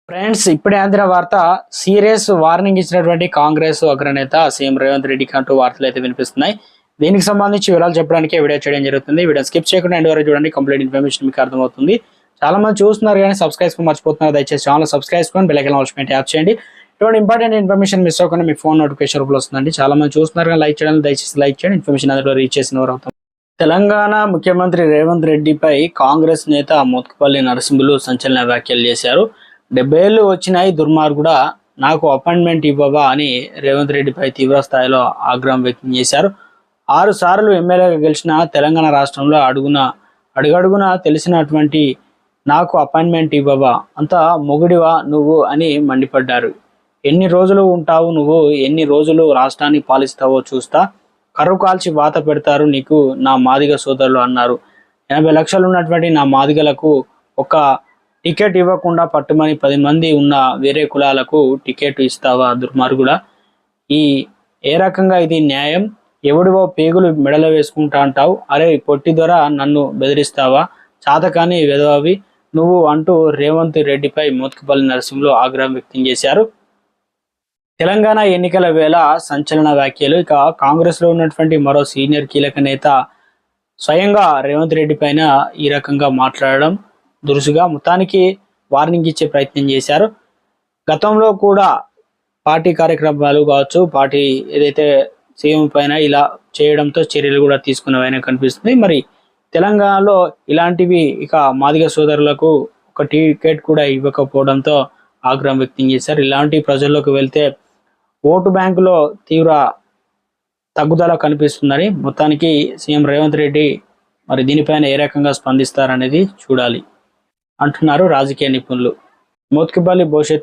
Friends, ఇప్పుడే అందిన వార్త. సీరియస్ వార్నింగ్ ఇచ్చినటువంటి కాంగ్రెస్ అగ్రనేత సీఎం రేవంత్ రెడ్డికి అంటూ వార్తలు అయితే వినిపిస్తున్నాయి. దీనికి సంబంధించి వివరాలు చెప్పడానికి వీడియో చేయడం జరుగుతుంది. వీడియో స్కిప్ చేయకుండా ఎండ్ వరకు చూడండి. కంప్లీట్ ఇన్ఫర్మేషన్ మీకు అర్థమవుతుంది. చాలా మంది చూస్తున్నారు కానీ సబ్స్క్రైబ్ మర్చిపోతున్నారు. దయచేసి ఛానల్ సబ్స్క్రైబ్ చేసుకొని బెల్ ఐకాన్ ఆల్సో ట్యాప్ చేయండి. ఇటువంటి ఇంపార్టెంట్ ఇన్ఫర్మేషన్ మిస్ అవ్వకుండా మీ ఫోన్ నోటిఫికేషన్ రూపంలో వస్తుందండి. చాలా మంది చూస్తున్నారు కానీ లైక్ చేయడానికి దయచేసి లైక్ చేయండి. ఇన్ఫర్మేషన్ అందులో రీచ్ చేసిన వారు అవుతాం. తెలంగాణ ముఖ్యమంత్రి రేవంత్ రెడ్డిపై కాంగ్రెస్ నేత మోత్కుపల్లి నరసింహులు సంచలన వ్యాఖ్యలు చేశారు. 70 ఏళ్ళు వచ్చినాయి దుర్మార్గుడా, నాకు అపాయింట్మెంట్ ఇవ్వవా అని రేవంత్ రెడ్డిపై తీవ్ర స్థాయిలో ఆగ్రహం వ్యక్తం చేశారు. 6 సార్లు ఎమ్మెల్యేగా గెలిచిన తెలంగాణ రాష్ట్రంలో అడుగడుగున తెలిసినటువంటి నాకు అపాయింట్మెంట్ ఇవ్వవా, అంత మొగుడివా నువ్వు అని మండిపడ్డారు. ఎన్ని రోజులు ఉంటావు నువ్వు, ఎన్ని రోజులు రాష్ట్రాన్ని పాలిస్తావో చూస్తా, కర్రు కాల్చి వాత పెడతారు నీకు నా మాదిగ సోదరులు అన్నారు. 80 లక్షలు ఉన్నటువంటి నా మాదిగలకు ఒక టికెట్ ఇవ్వకుండా పట్టుమని 10 మంది ఉన్న వేరే కులాలకు టికెట్ ఇస్తావా దుర్మార్గుడా? ఏ రకంగా ఇది న్యాయం? ఎవడివో పేగులు మెడలో వేసుకుంటా అంటావు. అరే పొట్టి దొర, నన్ను బెదిరిస్తావా? చాతకాని వెదవవి నువ్వు అంటూ రేవంత్ రెడ్డిపై మోత్కుపల్లి నరసింహులు ఆగ్రహం వ్యక్తం చేశారు. తెలంగాణ ఎన్నికల వేళ సంచలన వ్యాఖ్యలు. ఇక కాంగ్రెస్ లో ఉన్నటువంటి మరో సీనియర్ కీలక నేత స్వయంగా రేవంత్ రెడ్డి పైన ఈ రకంగా మాట్లాడడం దురుసుగా మొత్తానికి వార్నింగ్ ఇచ్చే ప్రయత్నం చేశారు. గతంలో కూడా పార్టీ కార్యక్రమాలు కావచ్చు, పార్టీ ఏదైతే సీఎం పైన ఇలా చేయడంతో చర్యలు కూడా తీసుకున్నవైనా కనిపిస్తుంది. మరి తెలంగాణలో ఇలాంటివి ఇక మాదిగ సోదరులకు ఒక టికెట్ కూడా ఇవ్వకపోవడంతో ఆగ్రహం వ్యక్తం చేశారు. ఇలాంటి ప్రజల్లోకి వెళ్తే ఓటు బ్యాంకులో తీవ్ర తగ్గుదల కనిపిస్తుందని మొత్తానికి సీఎం రేవంత్ రెడ్డి మరి దీనిపైన ఏ రకంగా స్పందిస్తారనేది చూడాలి అంటున్నారు రాజకీయ నిపుణులు. మోత్కుపల్లి భవిష్యత్